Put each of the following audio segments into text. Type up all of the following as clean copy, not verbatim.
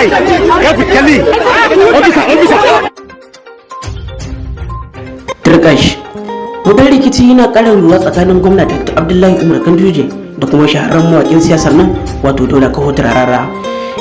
kai ya fi kalli ofisa Turkash. Wutar rikici yana ƙara ruwa tsakanin gwamna Dr. Abdullahi Umar Ganduje da kuma shahararren mawaƙin siyasar nan wato Dauda Kaho Turarara.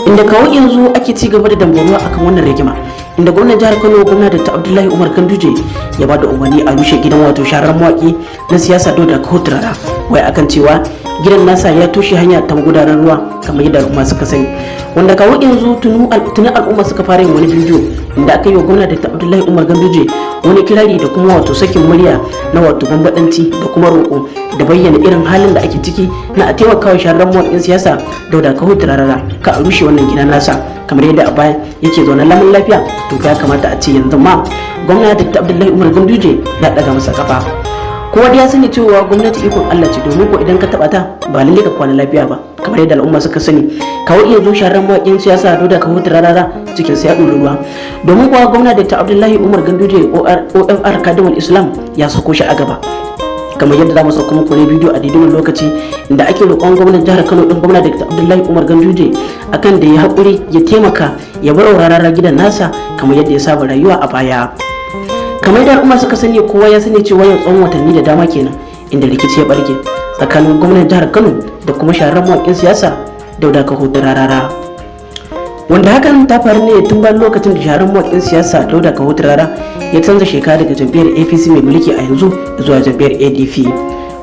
Inda kawo yanzu ake ci gaba da dambarwa akan wannan rigima. Inda gwamnan jihar Kano gwamna Dr. Abdullahi Umar Ganduje ya bada umarni a rushe gidan wato shahararren mawaƙi na siyasa Dauda Kaho Turarara. Wai akan cewa gidan nasa ya toshe hanya ta magudanar ruwa kamar yadda al'umma suka sani. Wanda kawo yanzu tuni al'umma suka fara yin wani bidiyo inda aka yi wa gwamna Dr. Abdullahi Umar Ganduje wani kirari da kuma wato sakin murya na wato bambadanci da kuma roƙo da bayyana irin halin da ake ciki na a taimakawa shahararren mawaƙin siyasa Dauda Kaho Turarara ka a rushe wannan gidan nasa kamar yadda a baya yake zaune lamun lafiya to ya kamata a ce yanzu ma gwamna Dr. Abdullahi Umar Ganduje ya daga masa kafa. Kowa da ya sani cewa gwamnati ikon Allah ce domin ko idan ka taba ta ba lalle ka kwana lafiya ba kamar yadda al'umma suka sani. Kawo iya zo shahararren mawaƙin siyasa Dauda Kaho Turarara cikin sa ya ɗori ruwa domin kuwa gwamna Dr. Abdullahi Umar Ganduje OFR Kadimul Islam ya sako shi a gaba kamar yadda za mu sauko muku ne bidiyo a daidai lokaci inda ake roƙon gwamnatin jihar Kano din gwamna Dr. Abdullahi Umar Ganduje akan da ya haƙuri ya taimaka ya bar Turarara gidan nasa kamar yadda ya saba rayuwa a baya. Kamar da al'umma suka sani kowa ya sani cewa yau tsawon watanni da dama kenan inda rikici ya barke tsakanin gwamnatin jihar Kano da kuma shahararren mawaƙin siyasa Dauda Kaho Turarara. Wanda hakan ta faru ne tun bayan lokacin da shahararren mawaƙin siyasa Dauda Kaho Turarara ya canza shekara daga jam'iyyar APC mai mulki a yanzu zuwa jam'iyyar ADP.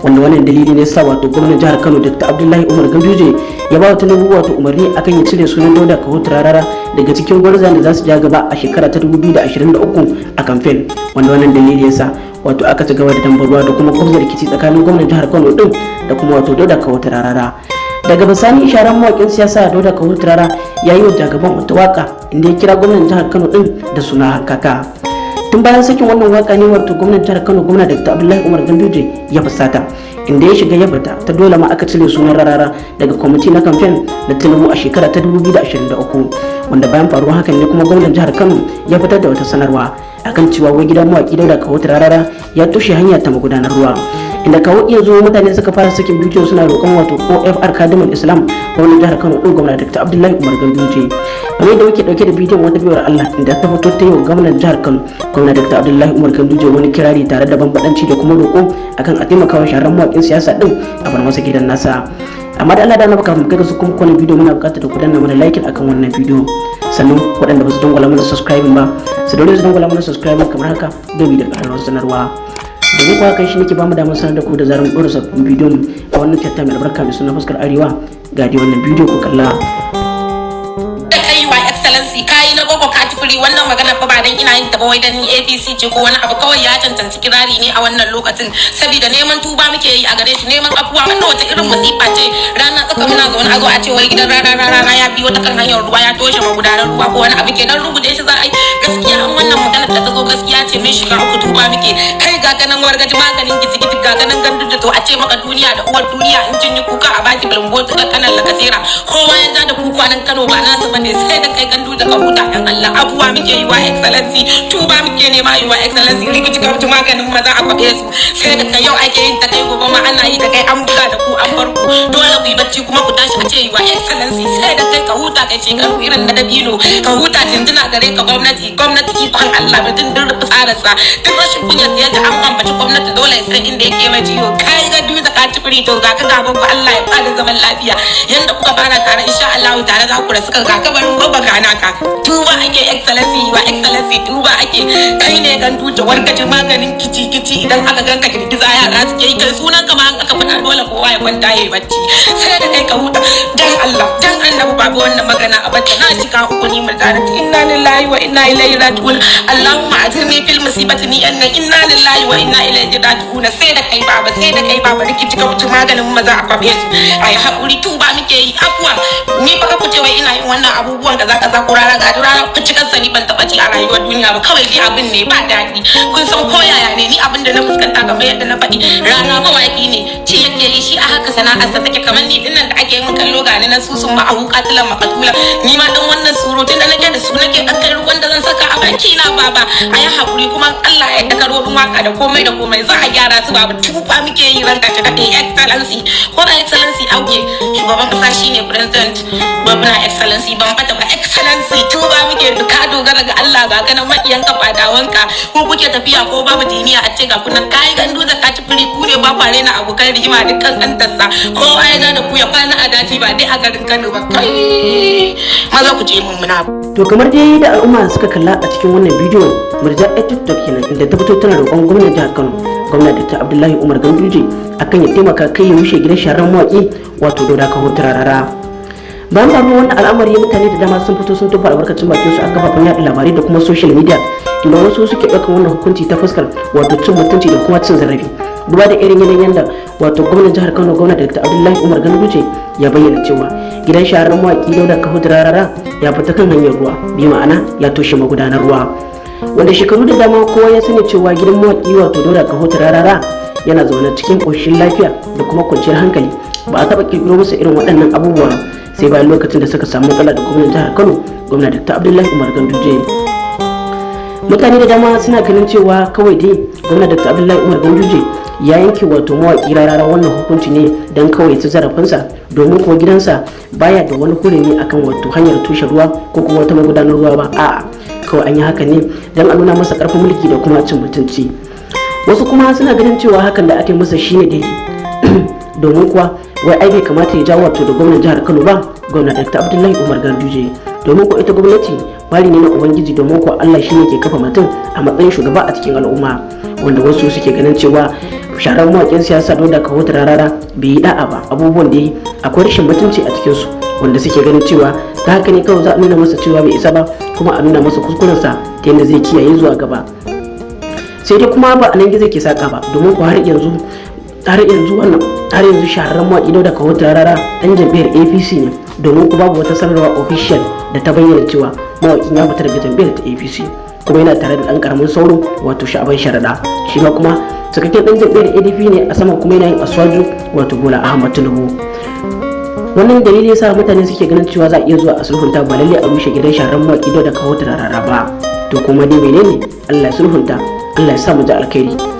Wanda wannan dalili ne sa wato gwamnatin jihar Kano Dr. Abdullahi Umar Ganduje ya ba wa Tinubu wato umarni akan ya cire sunan Dauda Kaho Turarara daga cikin gwarzan da za su ja gaba a shekara ta 2023 a kamfen. Wanda wannan dalili ya sa wato aka ci gaba da dambarwa da kuma gwamnatin rikici tsakanin gwamnatin jihar Kano din da kuma wato Dauda Kaho Turarara. Daga bisani isharar mawaƙin siyasa Dauda Kaho Turarara ya yi wa jagaban wata waka inda ya kira gwamnatin jihar Kano din da suna hankaka. Tun bayan sakin wannan waka ne wato gwamnatin jihar Kano gwamna Dr. Abdullahi Umar Ganduje ya fusata inda ya shiga ya fita ta dole ma aka cire sunan Rarara daga kwamiti na kamfen da Tinubu a shekara ta 2023 wanda bayan faruwar hakan ne kuma gwamnatin jihar Kano ya fitar da wata sanarwa akan cewa wai gidan mawaƙi Dauda Kaho Turarara ya toshe hanya ta magudanar ruwa. Inda kawo iya zo mutane suka fara sakin bidiyo suna roƙon wato OFR Kadimul Islam gwamnatin jihar Kano din gwamna Dr. Abdullahi Umar Ganduje. Kamar da muke dauke da bidiyon wata biyar Allah inda ta fito ta yi wa gwamnatin jihar Kano gwamna Dr. Abdullahi Umar Ganduje wani kirari tare da bambadanci da kuma roƙo akan a taimakawa shahararren mawaƙin siyasa din a bar masa gidan nasa. Amma da Allah da baka mu kai su kuma wannan bidiyo muna buƙatar da ku danna mana like akan wannan bidiyo. Sannan waɗanda ba su dangwala mana subscribing ba su dole su dangwala mana subscribing kamar haka domin da ƙararrawar sanarwa. Domin kuwa kai shi nake ba mu damar sanar da ku da zarar mu ɗora sabbin bidiyon a wannan kyauta mai albarka mai suna fuskar arewa ga dai wannan bidiyo ku kalla. Excellency kai na gogo katifuri wannan magana fa ba dan ina yin ta ba wai dan ni APC ce ko wani abu kawai ya cancanci kirari ne a wannan lokacin saboda neman tuba muke yi a gare shi neman afuwa wannan wata irin masifa ce ranar tsaka muna zaune a zo a ce wai gidan rana ya bi wata kan hanyar ruwa ya toshe magudanar ruwa ko wani abu kenan rubuce shi za a yi gaskiya an wannan magana da ta zo gaskiya ce mai shiga uku tuba muke kai ga ganin wargaji maganin gizigiti ga ganin gandu da to a ce maka duniya da uwar duniya in kin yi kuka a baki bilbotu da kanan lakasera kowa ya ja da kuka nan Kano ba nasu bane sai da kai gandu da kahuta dan Allah abuwa muke yi wa excellency tuba muke nema yi wa excellency rikici ka maganin maza a kwabe su sai da kai yau ake yin ta kai gobe ma ana yi da kai an buga da ku an bar ku dole ku yi bacci kuma ku tashi a ce yi wa excellency sai da kai ka huta kai shekaru irin na dabino ka huta jinjina gare ka gwamnati ikon Allah da din rufe tsararsa duk rashin kunyar da yadda an ambaci gwamnati dole ya san inda yake mai jiyo kai ga duk da katifuri to ga ka gaban ku Allah ya bada zaman lafiya yanda kuka fara tare insha Allah tare za ku rasu ga kabarin babba gana ka tuba ake excellency wa excellency tuba ake kai ne gandu da wargaje maganin kici idan aka ganka girgiza yara suke yi kai sunan ka ma aka fada dole kowa ya kwanta yayi bacci sai da kai ka huta dan Allah dan annabi babu wannan magana a bata na shiga hukuni mun tare inna lillahi wa inna ilaihi raji'un Allahumma ajirni fil musibati ni anna inna lillahi wa inna ilaihi raji'un sai da kai baba rikici ka wuce maganin maza a kwabe su ai hakuri tuba muke yi afwa ni fa ku ce wai ina yin wannan abubuwan da zaka za ku rara ga rara ku ci kansa ni ban taba ci a rayuwar duniya ba kawai dai abin ne ba daɗi kun san koyaya ne ni abin da na fuskanta kamar yadda na faɗi rana mawaki ne ci yake yi shi a haka sana'arsa take kamar ni dinnan da ake yin kallo ga ni na susun ma'ahu katilan makatula ni ma dan wannan surutun da nake da su nake dan kai ruwan da zan saka a sarki na baba a yi haƙuri kuma Allah ya dakarorin waka da komai za a gyara su babu tufa muke yi ran kace kaɗe excellency ko da excellency auke shugaban kasa shine president gwamna excellency ban fata ba excellency tuba muke duka dogara ga Allah ba ganin maƙiyan ka fadawanka ko kuke tafiya ko babu diniya a ce ga kunan kai gandu da kaci firi ku ne ba kware na abokan rigima dukkan kantarsa kowa ya da ku ya kwana a daji ba dai a garin Kano ba kai maza ku je mun muna. To kamar dai da al'umma suka kalla a cikin wannan bidiyo murja a TikTok kenan inda ta fito tana roƙon gwamnatin jihar Kano gwamna Dr. Abdullahi Umar Ganduje akan ya taimaka kai ya rushe gidan sharan mawaƙi wato Dauda Kaho Turarara. Bayan faruwar wannan al'amari mutane da dama sun fito sun tofa albarkacin bakin su a kafafen yaɗa labarai da kuma social media inda wasu suke ɗaukar wannan hukunci ta fuskar wato cin mutunci da kuma cin zarafi. Duba da irin yanayin da wato gwamnan jihar Kano gwamna Dr. Abdullahi Umar Ganduje ya bayyana cewa gidan shahararren mawaƙi Dauda Kaho Turarara ya fita kan hanyar ruwa bi ma'ana ya toshe magudanar ruwa wanda shekaru da dama kowa ya sani cewa gidan mawaƙi wato Dauda Kaho Turarara yana zaune cikin ƙoshin lafiya da kuma kwanciyar hankali ba a taɓa ƙirƙiro musu irin waɗannan abubuwa sai bayan lokacin da suka samu matsala da gwamnan jihar Kano gwamna Dr. Abdullahi Umar Ganduje. Mutane da dama suna ganin cewa kawai dai gwamna Dr. Abdullahi Umar Ganduje ya yanke wato mawaƙi Rarara wannan hukunci ne don kawai ta zarafinsa domin kuwa gidansa baya da wani hurumi akan wato hanyar tushe ruwa ko kuma wata magudanar ruwa ba a'a kawai an yi haka ne don a nuna masa ƙarfin mulki da kuma cin mutunci. Wasu kuma suna ganin cewa hakan da aka yi masa shine daidai domin kuwa wai ai bai kamata ya jawo wato da gwamnan jihar Kano ba gwamna Dr. Abdullahi Umar Ganduje domin ko ita gwamnati bari ne na ubangiji domin ko Allah shine ke kafa mutum a matsayin shugaba a cikin al'umma wanda wasu suke ganin cewa sharar mawaƙin siyasa Dauda Kaho Turarara bai yi da'a ba abubuwan da yi akwai rashin mutunci a cikin su wanda suke ganin cewa ta haka ne kawai za a nuna masa cewa bai isa ba kuma a nuna masa kuskurensa ta yadda zai kiyaye zuwa gaba. Sai dai kuma ba a nan gizo ke saka ba domin ko har yanzu shahararren mawaƙi Dauda Kaho Turarara ɗan jam'iyyar APC ne domin ku babu wata sanarwa official da ta bayyana cewa mawaƙin ya fita daga jam'iyyar ta APC kuma yana tare da ɗan ƙaramin sauro wato Sha'aban Sharaɗa shi ma kuma cikakken ɗan jam'iyyar ADP ne a saman kuma yana yin aswaju wato Bola Ahmad Tinubu. Wannan dalili yasa mutane suke ganin cewa za a iya zuwa a sulhunta ba lalle a rushe gidan shahararren mawaƙi Dauda Kaho Turarara ba to kuma dai menene Allah ya sulhunta Allah ya sa mu ji alkhairi.